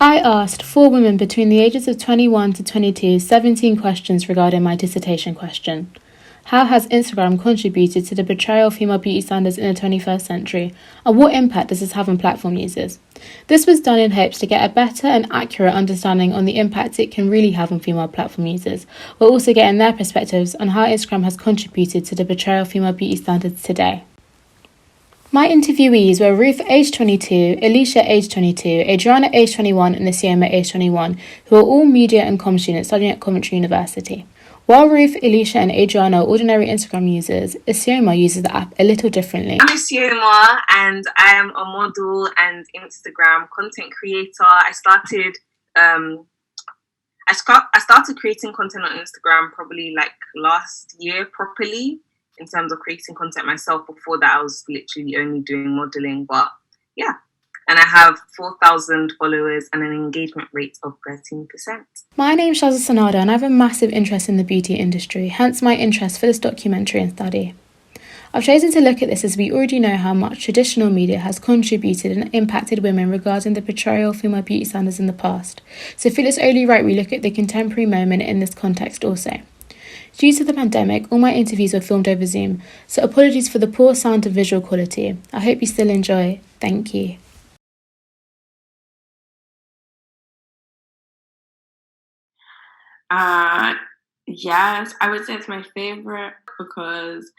I asked 4 women between the ages of 21 to 22 17 questions regarding my dissertation question. How has Instagram contributed to the portrayal of female beauty standards in the 21st century, and what impact does this have on platform users? This was done in hopes to get a better and accurate understanding on the impact it can really have on female platform users, while also getting their perspectives on how Instagram has contributed to the portrayal of female beauty standards today. My interviewees were Ruth, age 22, Alicia, age 22, Adriana, age 21, and Isioma, age 21, who are all media and comm students studying at Coventry University. While Ruth, Alicia, and Adriana are ordinary Instagram users, Isioma uses the app a little differently. I'm Isioma, and I am a model and Instagram content creator. I started creating content on Instagram probably like last year properly, in terms of creating content myself. Before that, I was literally only doing modeling, but yeah. And I have 4,000 followers and an engagement rate of 13%. My name's Shazza Sanada, and I have a massive interest in the beauty industry, hence my interest for this documentary and study. I've chosen to look at this as we already know how much traditional media has contributed and impacted women regarding the portrayal of female beauty standards in the past, so I feel it's only right we look at the contemporary moment in this context also. Due to the pandemic, all my interviews were filmed over Zoom, so apologies for the poor sound and visual quality. I hope you still enjoy. Thank you. Yes, I would say it's my favorite because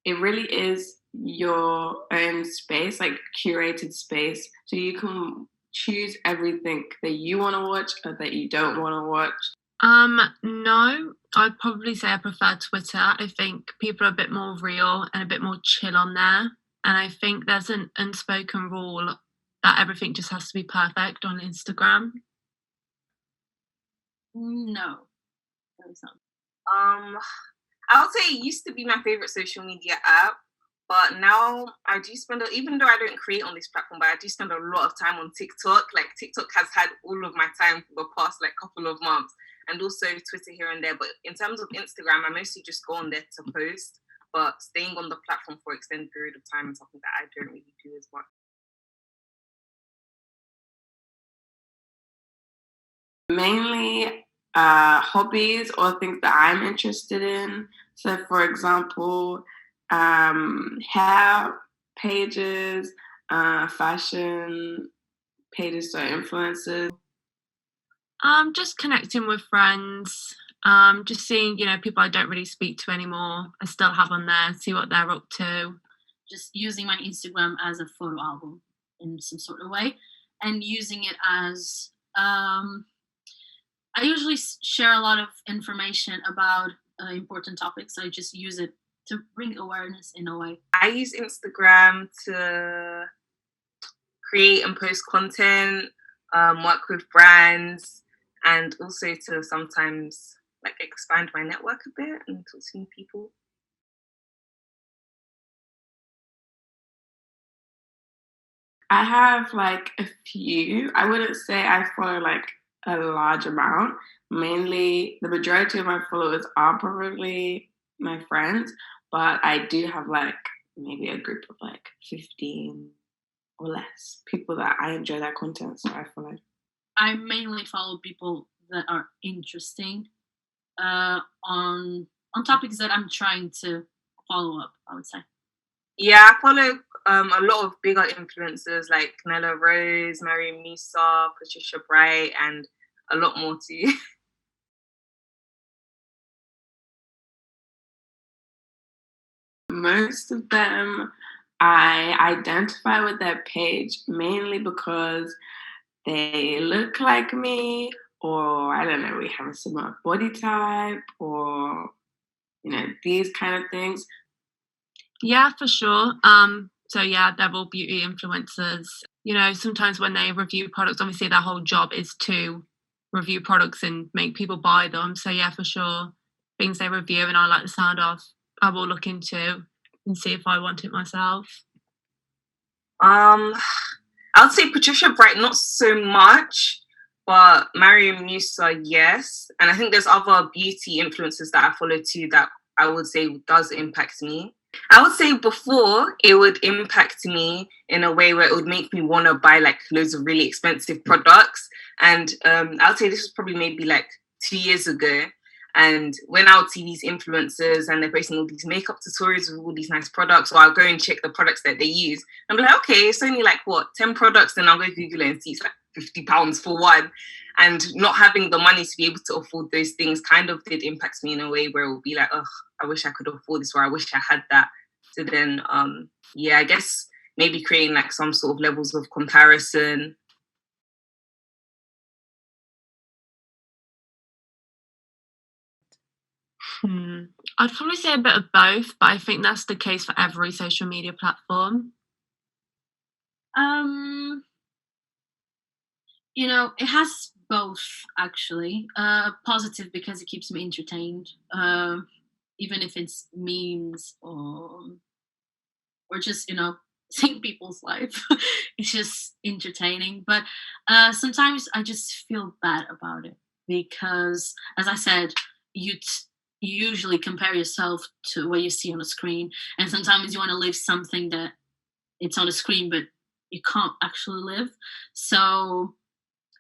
it really is your own space, like curated space. So you can choose everything that you want to watch or that you don't want to watch. No, I'd probably say I prefer Twitter. I think people are a bit more real and a bit more chill on there. And I think there's an unspoken rule that everything just has to be perfect on Instagram. No. I would say it used to be my favorite social media app, but now I do spend, even though I don't create on this platform, but I do spend a lot of time on TikTok. Like TikTok has had all of my time for the past like couple of months, and also Twitter here and there. But in terms of Instagram, I mostly just go on there to post, but staying on the platform for an extended period of time is something that I don't really do as much. Mainly hobbies or things that I'm interested in. So, for example, hair pages, fashion pages, so influencers. Just connecting with friends, just seeing, people I don't really speak to anymore, I still have on there, see what they're up to. Just using my Instagram as a photo album in some sort of way, and using it as I usually share a lot of information about important topics. I just use it to bring awareness in a way. I use Instagram to create and post content, work with brands, and also to sometimes like expand my network a bit and talk to new people. I have like a few. I wouldn't say I follow like a large amount. Mainly, the majority of my followers are probably my friends, but I do have like maybe a group of like 15 or less people that I enjoy their content, so I follow. I mainly follow people that are interesting on topics that I'm trying to follow up, I would say. Yeah, I follow a lot of bigger influencers like Nella Rose, Mariam Musa, Patricia Bright, and a lot more too. Most of them I identify with their page mainly because they look like me, or I don't know, we have a similar body type, or these kind of things. Yeah, for sure. So yeah, they're all beauty influencers. Sometimes when they review products, obviously their whole job is to review products and make people buy them. So yeah, for sure, things they review and I like the sound of, I will look into and see if I want it myself. I would say Patricia Bright, not so much, but Mariam Musa, yes. And I think there's other beauty influencers that I follow too that I would say does impact me. I would say before it would impact me in a way where it would make me want to buy like loads of really expensive products. And I would say this was probably maybe like 2 years ago. And when I would see these influencers and they're posting all these makeup tutorials with all these nice products, or I'll go and check the products that they use. I'm like, okay, it's only like what, 10 products, then I'll go Google it and see it's like £50 for one. And not having the money to be able to afford those things kind of did impact me in a way where it would be like, oh, I wish I could afford this, or I wish I had that. So then, yeah, I guess maybe creating like some sort of levels of comparison. I'd probably say a bit of both, but I think that's the case for every social media platform. You know, it has both actually. Positive because it keeps me entertained, even if it's memes or just seeing people's life. It's just entertaining. But sometimes I just feel bad about it because, as I said, you usually compare yourself to what you see on the screen, and sometimes you want to live something that it's on the screen, but you can't actually live. So,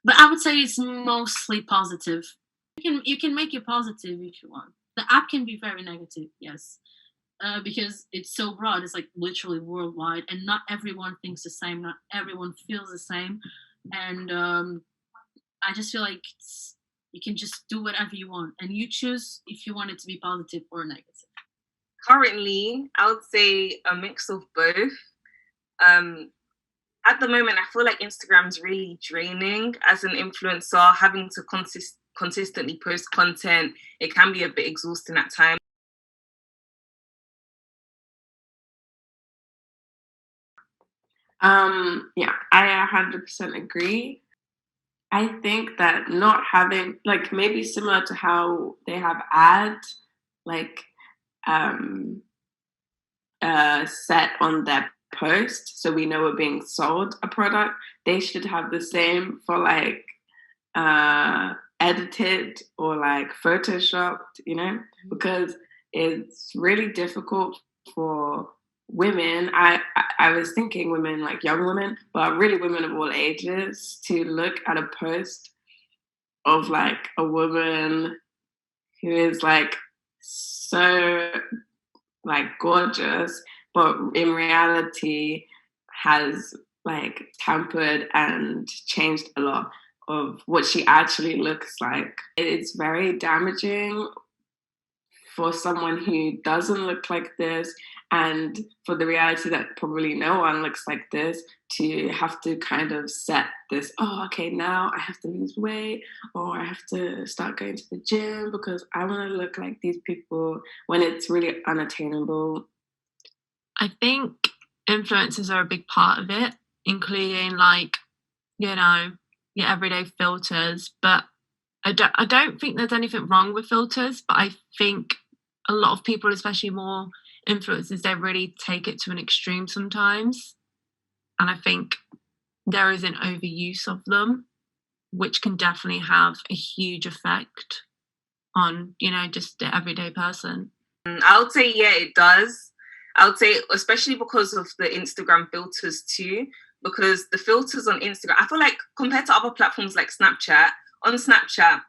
but I would say it's mostly positive. You can make it positive if you want. The app can be very negative, yes, because it's so broad. It's like literally worldwide, and not everyone thinks the same. Not everyone feels the same, and I just feel like you can just do whatever you want, and you choose if you want it to be positive or negative. Currently, I would say a mix of both. At the moment, I feel like Instagram's really draining as an influencer, having to consistently post content. It can be a bit exhausting at times. Yeah, I 100% agree. I think that not having, like, maybe similar to how they have ads, like, set on their post, so we know we're being sold a product, they should have the same for like edited or like photoshopped, because it's really difficult for women. I was thinking women, like young women, but really women of all ages, to look at a post of like a woman who is like so like gorgeous, but in reality has like tampered and changed a lot of what she actually looks like. It's very damaging for someone who doesn't look like this, and for the reality that probably no one looks like this, to have to kind of set this, oh, okay, now I have to lose weight, or I have to start going to the gym because I want to look like these people, when it's really unattainable. I think influencers are a big part of it, including like, your everyday filters. But I don't think there's anything wrong with filters, but I think a lot of people, especially more influencers, they really take it to an extreme sometimes. And I think there is an overuse of them, which can definitely have a huge effect on, just the everyday person. I would say, yeah, it does. I would say, especially because of the Instagram filters too, because the filters on Instagram, I feel like compared to other platforms like Snapchat, on Snapchat,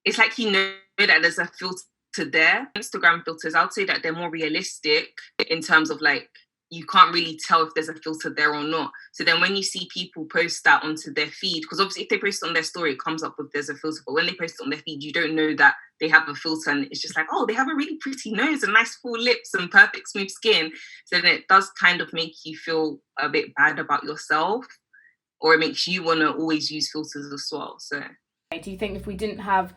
it's like that there's a filter there. Instagram filters, I would say that they're more realistic in terms of like, you can't really tell if there's a filter there or not. So then when you see people post that onto their feed, because obviously if they post it on their story, it comes up with there's a filter. But when they post it on their feed, you don't know that they have a filter, and it's just like, oh, they have a really pretty nose and nice full lips and perfect smooth skin. So then it does kind of make you feel a bit bad about yourself, or it makes you want to always use filters as well. So do you think if we didn't have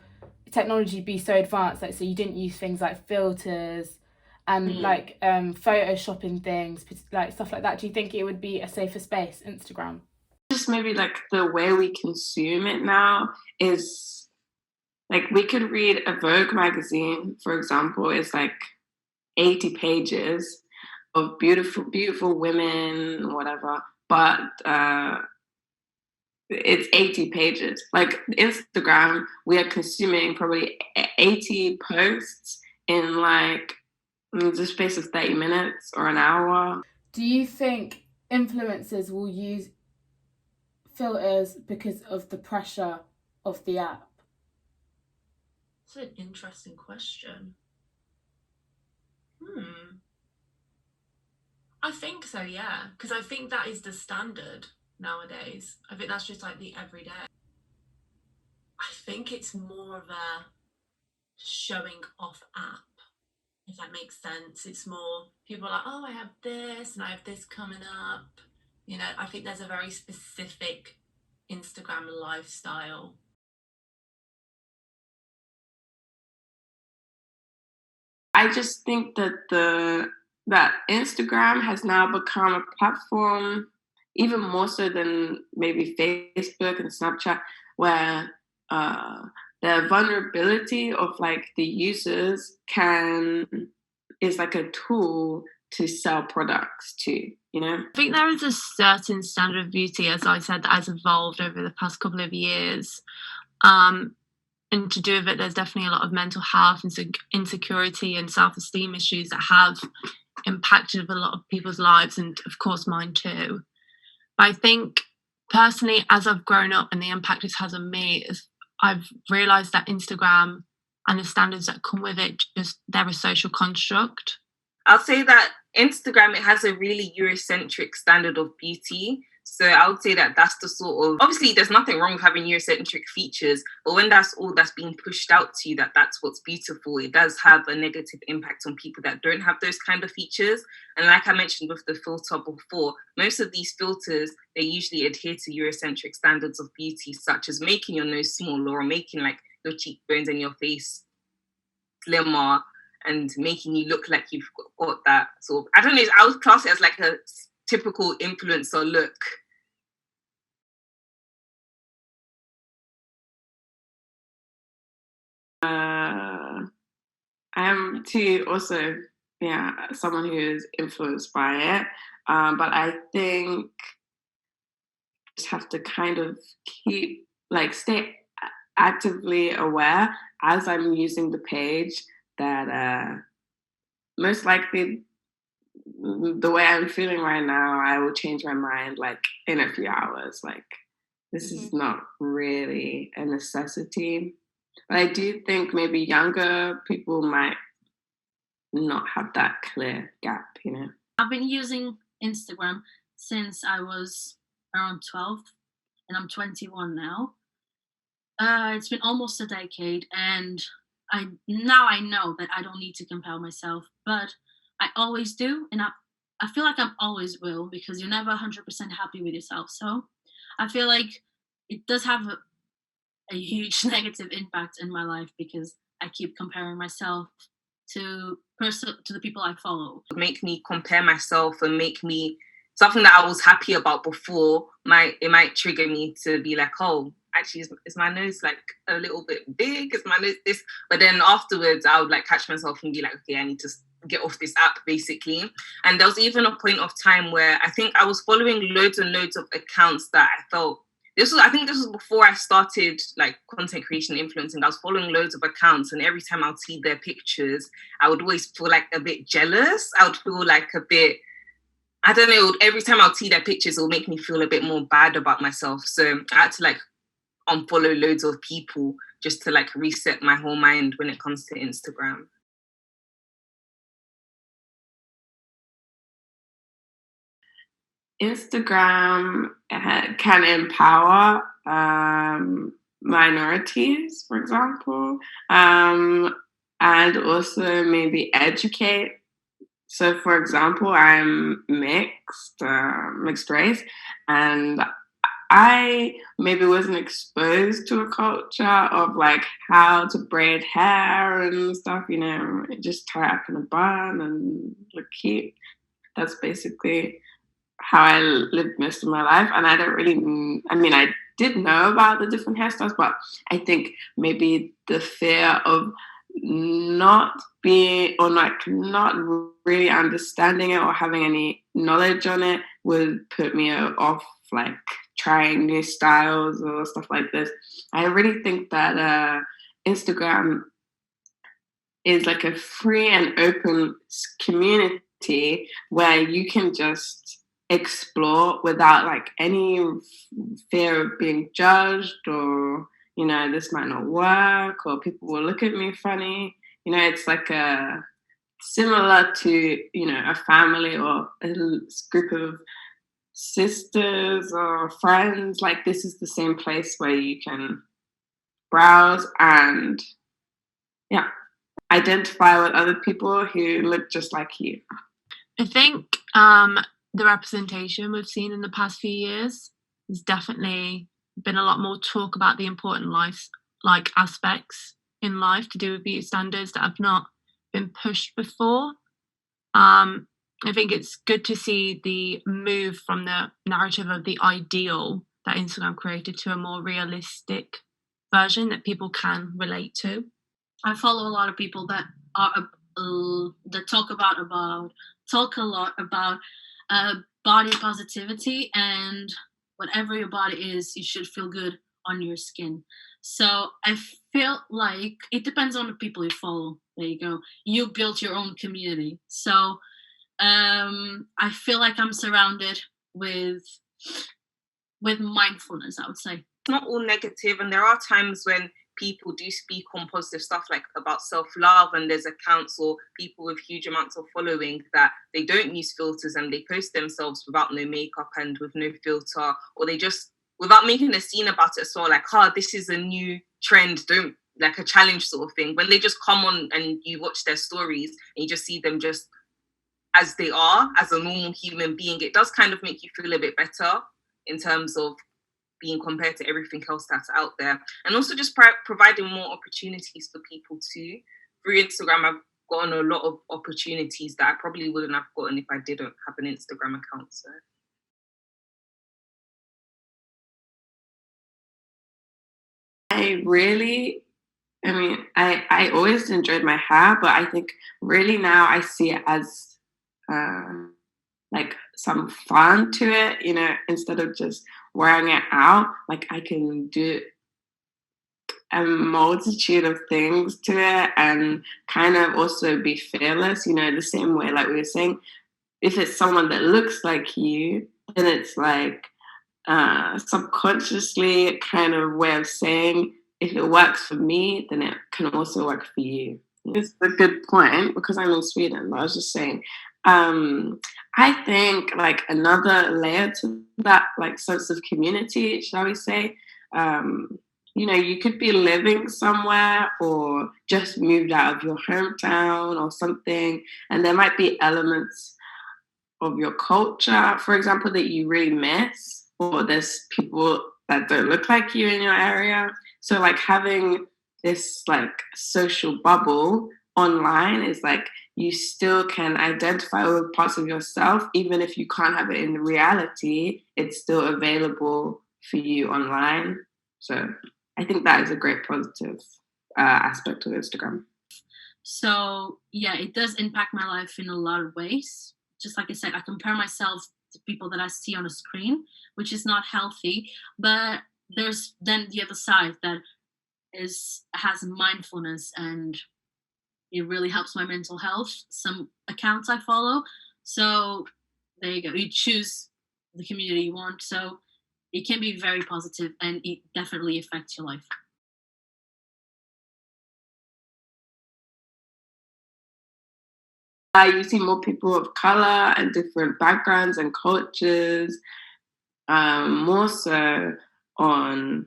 technology be so advanced, like so you didn't use things like filters and like photoshopping things, like stuff like that, do you think it would be a safer space, Instagram? Just maybe like the way we consume it now is like, we could read a Vogue magazine, for example, it's like 80 pages of beautiful women, whatever, but it's 80 pages. Like Instagram, we are consuming probably 80 posts in like in the space of 30 minutes or an hour. Do you think influencers will use filters because of the pressure of the app? That's an interesting question. I think so, yeah. Because I think that is the standard nowadays. I think that's just like the everyday. I think it's more of a showing off app, if that makes sense. It's more people are like, oh, I have this and I have this coming up. You know, I think there's a very specific Instagram lifestyle. I just think that that Instagram has now become a platform, even more so than maybe Facebook and Snapchat, where the vulnerability of like the users is like a tool to sell products to, you know? I think there is a certain standard of beauty, as I said, that has evolved over the past couple of years. And to do with it, there's definitely a lot of mental health and insecurity and self-esteem issues that have impacted a lot of people's lives, and of course mine too. But I think personally, as I've grown up and the impact it has on me, is I've realised that Instagram and the standards that come with it, just they're a social construct. I'll say that Instagram, it has a really Eurocentric standard of beauty. So I would say that that's the sort of, obviously there's nothing wrong with having Eurocentric features, but when that's all that's being pushed out to you, that's what's beautiful, it does have a negative impact on people that don't have those kind of features. And like I mentioned with the filter before, most of these filters, they usually adhere to Eurocentric standards of beauty, such as making your nose smaller or making like your cheekbones and your face slimmer and making you look like you've got that sort of, I don't know, I would class it as like a typical influencer look. I am too also, someone who is influenced by it. But I think just have to kind of stay actively aware as I'm using the page that most likely the way I'm feeling right now, I will change my mind like in a few hours. Like this is not really a necessity. But I do think maybe younger people might not have that clear gap, you know. I've been using Instagram since I was around 12 and I'm 21 now. It's been almost a decade, and I know that I don't need to compare myself, but I always do, and I feel like I always will, because you're never 100% happy with yourself. So I feel like it does have a huge negative impact in my life, because I keep comparing myself to the people I follow. Make me compare myself and make me something that I was happy about before. It might trigger me to be like, oh, actually, is my nose like a little bit big? Is my nose this? But then afterwards, I would like catch myself and be like, okay, I need to get off this app, basically. And there was even a point of time where I think I was following loads and loads of accounts that I felt, I think this was before I started like content creation influencing. I was following loads of accounts, and every time I would see their pictures, I would always feel like a bit jealous. I would feel like a bit, I don't know, every time I would see their pictures, it would make me feel a bit more bad about myself. So I had to like unfollow loads of people just to like reset my whole mind when it comes to Instagram. Instagram can empower minorities, for example, and also maybe educate. So, for example, I'm mixed race, and I maybe wasn't exposed to a culture of like how to braid hair and stuff, you know, just tie up in a bun and look cute. That's basically how I lived most of my life. And I don't really, I did know about the different hairstyles, but I think maybe the fear of not being, or like not really understanding it or having any knowledge on it would put me off like trying new styles or stuff like this. I really think that Instagram is like a free and open community where you can just explore without like any fear of being judged, or this might not work, or people will look at me funny. It's like a similar to a family or a group of sisters or friends. Like, this is the same place where you can browse and identify with other people who look just like you. I think the representation we've seen in the past few years has definitely been a lot more talk about the important aspects in life to do with beauty standards that have not been pushed before. I think it's good to see the move from the narrative of the ideal that Instagram created to a more realistic version that people can relate to. I follow a lot of people that are that talk a lot about body positivity, and whatever your body is, you should feel good on your skin. So I feel like it depends on the people you follow. There you go. You built your own community. So I feel like I'm surrounded with mindfulness, I would say. It's not all negative, and there are times when people do speak on positive stuff like about self-love, and there's accounts or people with huge amounts of following that they don't use filters and they post themselves without no makeup and with no filter, or they just, without making a scene about it, so like, this is a new trend, don't, like a challenge sort of thing. When they just come on and you watch their stories and you just see them just as they are, as a normal human being, it does kind of make you feel a bit better in terms of being compared to everything else that's out there. And also just providing more opportunities for people too. Through Instagram, I've gotten a lot of opportunities that I probably wouldn't have gotten if I didn't have an Instagram account. So I always enjoyed my hair, but I think really now I see it as like some fun to it, instead of just wearing it out. Like, I can do a multitude of things to it and kind of also be fearless, the same way, like we were saying, if it's someone that looks like you, then it's like subconsciously kind of way of saying, if it works for me, then it can also work for you. It's a good point, because I'm in Sweden. I was just saying, I think like another layer to that, like, sense of community, shall we say, you could be living somewhere or just moved out of your hometown or something, and there might be elements of your culture, for example, that you really miss, or there's people that don't look like you in your area. So like having this like social bubble online is like, you still can identify with parts of yourself, even if you can't have it in reality, it's still available for you online. So I think that is a great positive aspect of Instagram. So yeah, it does impact my life in a lot of ways. Just like I said, I compare myself to people that I see on a screen, which is not healthy. But there's then the other side that has mindfulness, and it really helps my mental health. Some accounts I follow. So there you go. You choose the community you want. So it can be very positive, and it definitely affects your life. You see more people of color and different backgrounds and cultures, more so on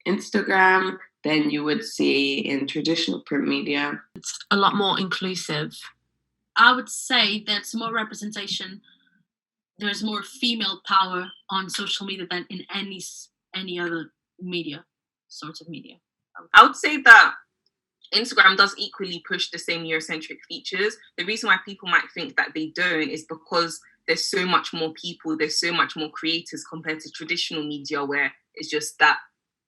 Instagram than you would see in traditional print media. It's a lot more inclusive. I would say there's more representation. There's more female power on social media than in any other media, sorts of media. I would say that Instagram does equally push the same Eurocentric features. The reason why people might think that they don't is because there's so much more people, there's so much more creators compared to traditional media, where it's just that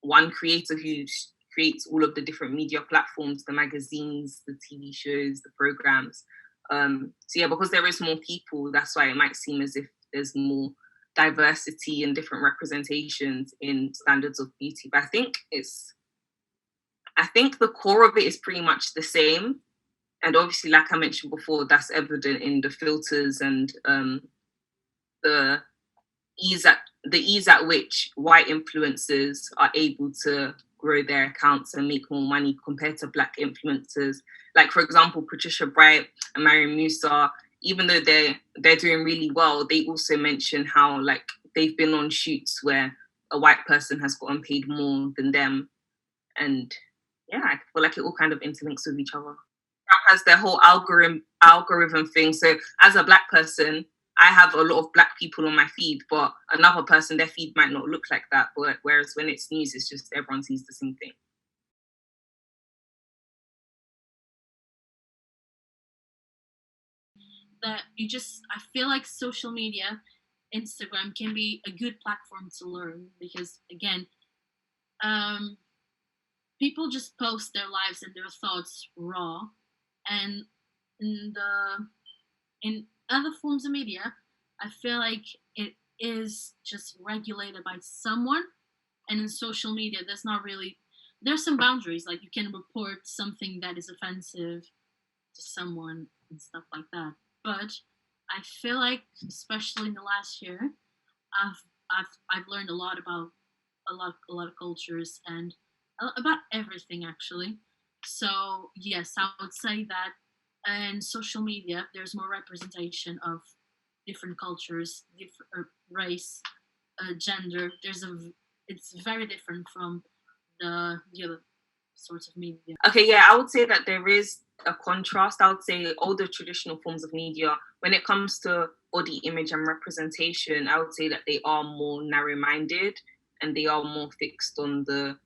one creator who creates all of the different media platforms, the magazines, the TV shows, the programs. So yeah, because there is more people, that's why it might seem as if there's more diversity and different representations in standards of beauty. But I think it's I think the core of it is pretty much the same. And obviously, like I mentioned before, that's evident in the filters and the ease at which white influencers are able to grow their accounts and make more money compared to black influencers. Like, for example, Patricia Bright and Mariam Musa, even though they're doing really well, they also mention how like they've been on shoots where a white person has gotten paid more than them. And yeah, I feel like it all kind of interlinks with each other. Has their whole algorithm thing. So as a black person, I have a lot of black people on my feed, but another person, their feed might not look like that. But whereas when it's news, it's just everyone sees the same thing. That I feel like social media, Instagram can be a good platform to learn because again, people just post their lives and their thoughts raw, and in other forms of media, I feel like it is just regulated by someone, and in social media, there's some boundaries. Like you can report something that is offensive to someone and stuff like that. But I feel like, especially in the last year, I've learned a lot about a lot of cultures and about everything actually. So yes, I would say that in social media there's more representation of different cultures, different race, gender. It's very different from the other sorts of media. Okay, yeah, I would say that there is a contrast. I would say older traditional forms of media, when it comes to body image and representation, I would say that they are more narrow-minded and they are more fixed on the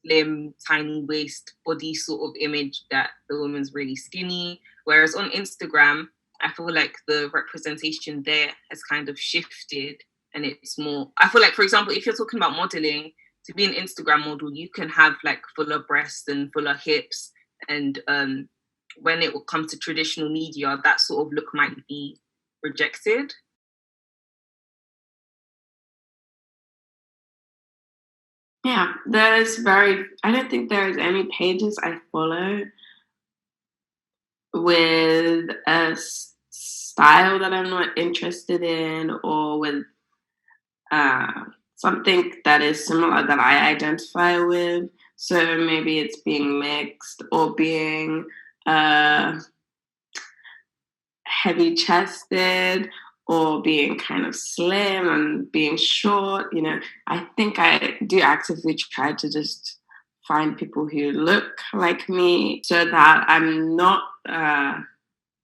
slim, tiny waist body sort of image that the woman's really skinny. Whereas on Instagram, I feel like the representation there has kind of shifted and it's more, I feel like, for example, if you're talking about modeling, to be an Instagram model, you can have like fuller breasts and fuller hips. And when it will come to traditional media, that sort of look might be rejected. Yeah, I don't think there's any pages I follow with a style that I'm not interested in or with something that is similar that I identify with. So maybe it's being mixed or being heavy chested or being kind of slim and being short. I think I do actively try to just find people who look like me so that I'm not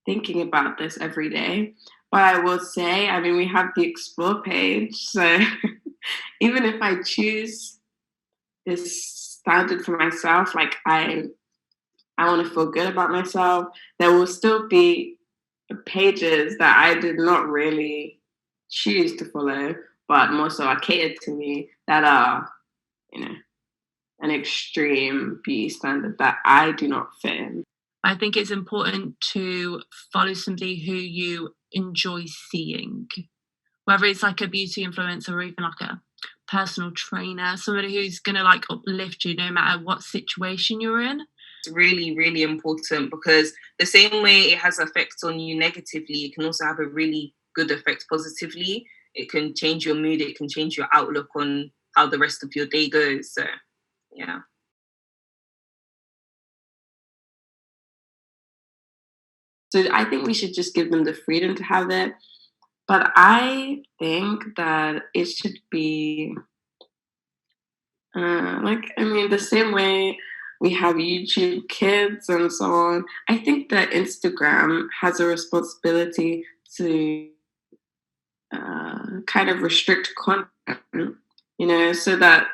thinking about this every day. But I will say, I mean, we have the explore page. So even if I choose this standard for myself, like I want to feel good about myself, there will still be pages that I did not really choose to follow, but more so are catered to me that are, an extreme beauty standard that I do not fit in. I think it's important to follow somebody who you enjoy seeing, whether it's like a beauty influencer or even like a personal trainer, somebody who's going to like uplift you no matter what situation you're in. It's really, really important because the same way it has effects on you negatively, it can also have a really good effect positively. It can change your mood. It can change your outlook on how the rest of your day goes. So, yeah. So I think we should just give them the freedom to have it. But I think that it should be the same way we have YouTube Kids and so on. I think that Instagram has a responsibility to kind of restrict content, so that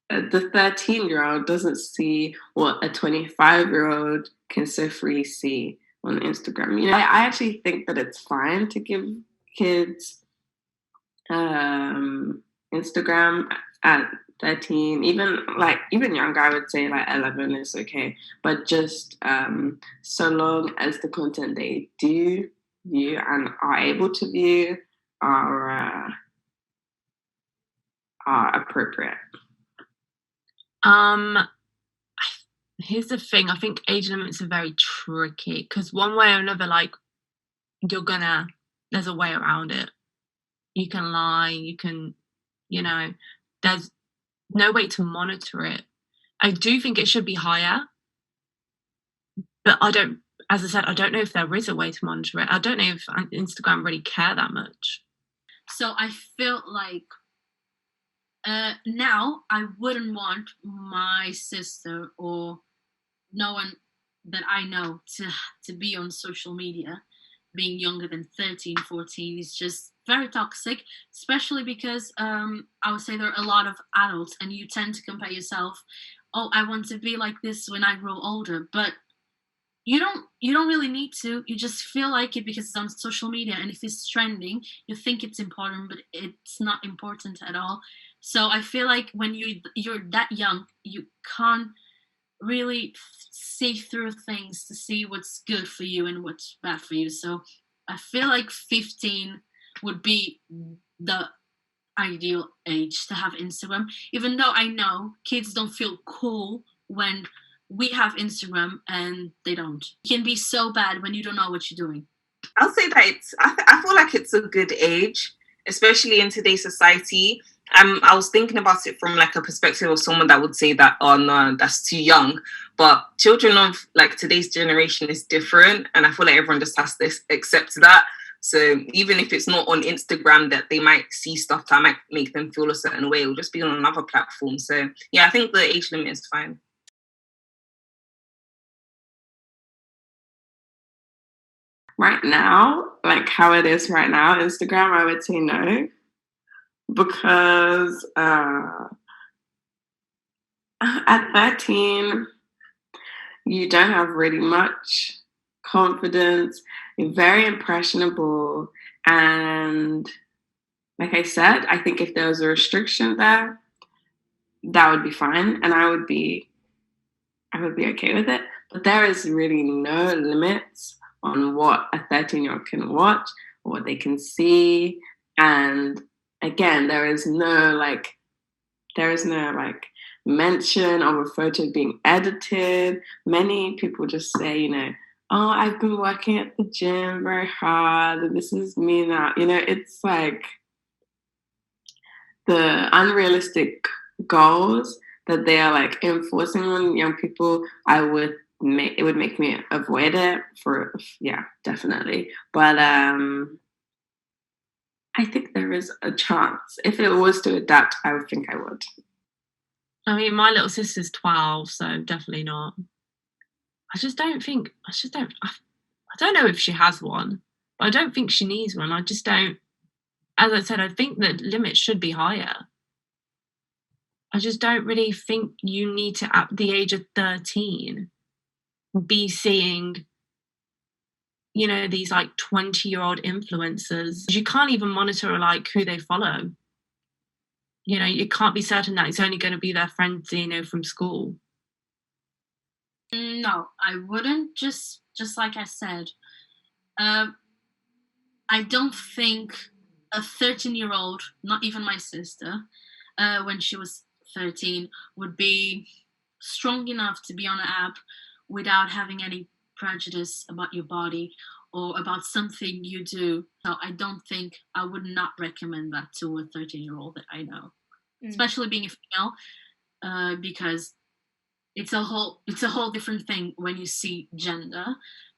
the 13-year-old doesn't see what a 25-year-old can so freely see on Instagram. I actually think that it's fine to give kids Instagram at 13, even younger, I would say like 11 is okay. But just so long as the content they do view and are able to view are appropriate. Here's the thing. I think age limits are very tricky because one way or another, like, there's a way around it. You can lie, there's no way to monitor it. I do think it should be higher, but as I said, I don't know if there is a way to monitor it. I don't know if Instagram really care that much. So I feel like now I wouldn't want my sister or no one that I know to be on social media being younger than 13, 14 is just very toxic, especially because I would say there are a lot of adults and you tend to compare yourself. Oh, I want to be like this when I grow older, but you don't really need to. You just feel like it because it's on social media, and if it's trending, you think it's important, but it's not important at all. So I feel like when you're that young, you can't really see through things to see what's good for you and what's bad for you. So I feel like 15 would be the ideal age to have Instagram, even though I know kids don't feel cool when we have Instagram and they don't. It can be so bad when you don't know what you're doing. I'll say that I feel like it's a good age, especially in today's society. I was thinking about it from like a perspective of someone that would say that, oh no, that's too young. But children of like today's generation is different, and I feel like everyone just has to accept that. So even if it's not on Instagram, that they might see stuff that might make them feel a certain way, it'll just be on another platform. So yeah, I think the age limit is fine. Right now, like how it is right now, Instagram, I would say no. Because at 13, you don't have really much confidence. You're very impressionable. And like I said, I think if there was a restriction there, that would be fine. And I would be okay with it. But there is really no limits on what a 13-year-old can watch or what they can see. And again, there is no mention of a photo being edited. Many people just say, oh, I've been working at the gym very hard and this is me now. It's like the unrealistic goals that they are like enforcing on young people. It would make me avoid it definitely. But I think there is a chance. If it was to adapt, I would think I would. I mean, my little sister's 12, so definitely not. I don't know if she has one, but I don't think she needs one. I just don't, as I said, I think the limit should be higher. I just don't really think you need to, at the age of 13, be seeing these like 20-year-old influencers. You can't even monitor like who they follow. You can't be certain that it's only going to be their friends, from school. No, I wouldn't. Just like I said, I don't think a 13-year-old, not even my sister, when she was 13, would be strong enough to be on an app without having any prejudice about your body or about something you do. So I don't think, I would not recommend that to a 13-year-old that I know, especially being a female, because it's a whole different thing when you see gender,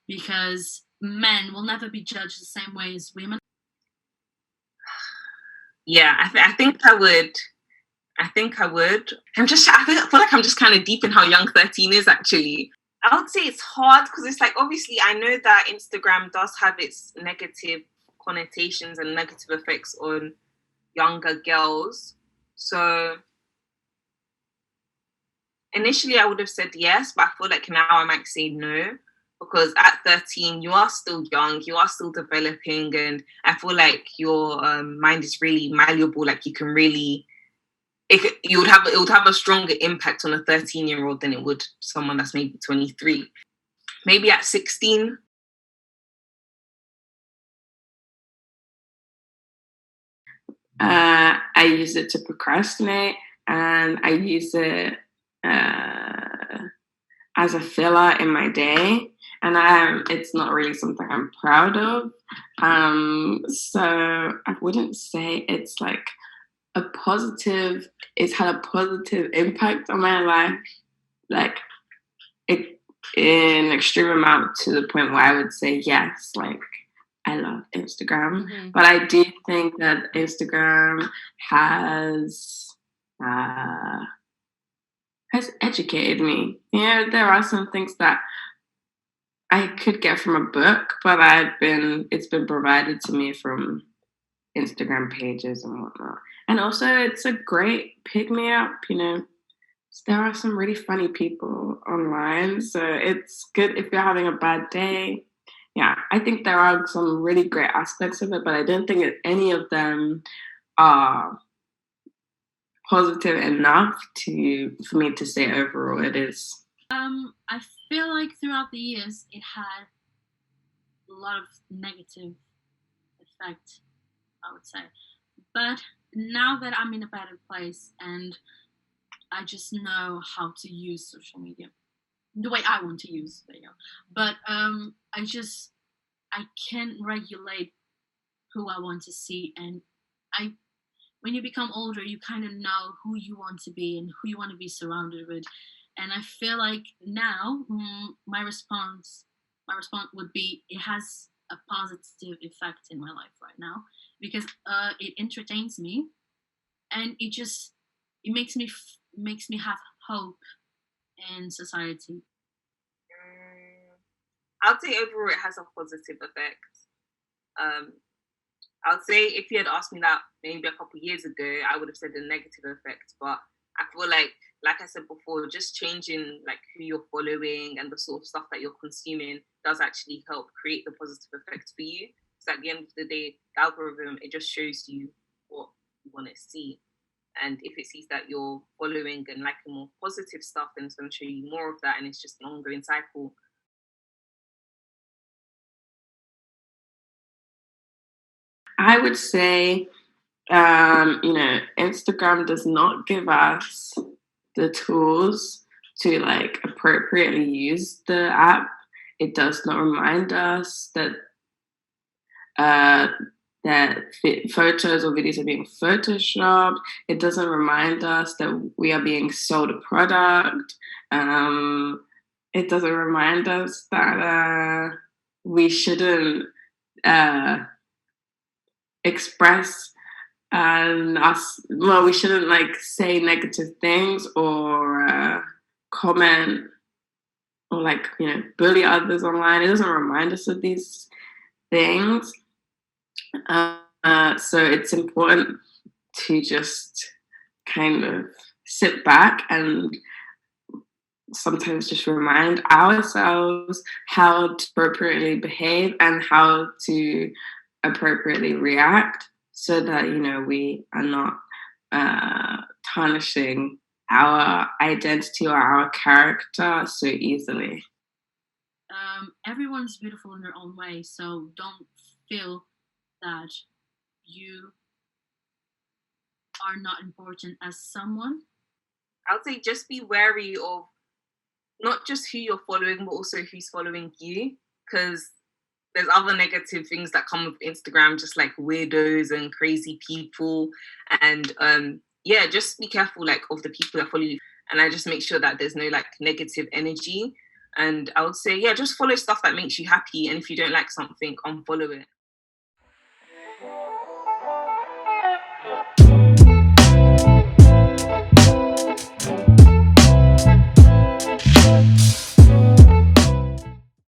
because men will never be judged the same way as women. Yeah, I think I would. I feel like I'm just kind of deep in how young 13 is actually. I would say it's hard because it's like, obviously I know that Instagram does have its negative connotations and negative effects on younger girls. So initially I would have said yes, but I feel like now I might say no, because at 13 you are still young, you are still developing, and I feel like your mind is really malleable. Like you can really, it would have a stronger impact on a 13-year-old than it would someone that's maybe 23. Maybe at 16. I use it to procrastinate, and I use it as a filler in my day, and it's not really something I'm proud of. So I wouldn't say it's like it's had a positive impact on my life, like it, in extreme amount, to the point where I would say yes, like I love Instagram. Mm-hmm. But I do think that Instagram has educated me. There are some things that I could get from a book, but it's been provided to me from Instagram pages and whatnot. And also, it's a great pick me up. There are some really funny people online, so it's good if you're having a bad day. Yeah, I think there are some really great aspects of it, but I don't think that any of them are positive enough for me to say overall it is. I feel like throughout the years it had a lot of negative effect, I would say. But now that I'm in a better place and I just know how to use social media the way I want to use video, but I can regulate who I want to see, and when you become older, you kind of know who you want to be and who you want to be surrounded with. And I feel like now my response would be it has a positive effect in my life right now, because it entertains me, and it makes me have hope in society. I'd say overall it has a positive effect. I'd say if you had asked me that maybe a couple of years ago, I would have said the negative effect. But I feel like I said before, just changing like who you're following and the sort of stuff that you're consuming does actually help create the positive effect for you. So at the end of the day, the algorithm, it just shows you what you want to see. And if it sees that you're following and liking more positive stuff, then it's going to show you more of that. And it's just an ongoing cycle. I would say, Instagram does not give us the tools to like appropriately use the app. It does not remind us that photos or videos are being photoshopped. It doesn't remind us that we are being sold a product. It doesn't remind us that we shouldn't express we shouldn't like say negative things or comment or like bully others online. It doesn't remind us of these things. So it's important to just kind of sit back and sometimes just remind ourselves how to appropriately behave and how to appropriately react, so that we are not tarnishing our identity or our character so easily. Everyone's beautiful in their own way, so don't feel that you are not important as someone. I would say just be wary of not just who you're following, but also who's following you, because there's other negative things that come with Instagram, just like weirdos and crazy people. And just be careful like of the people that follow you. And I just make sure that there's no like negative energy. And I would say, just follow stuff that makes you happy. And if you don't like something, unfollow it.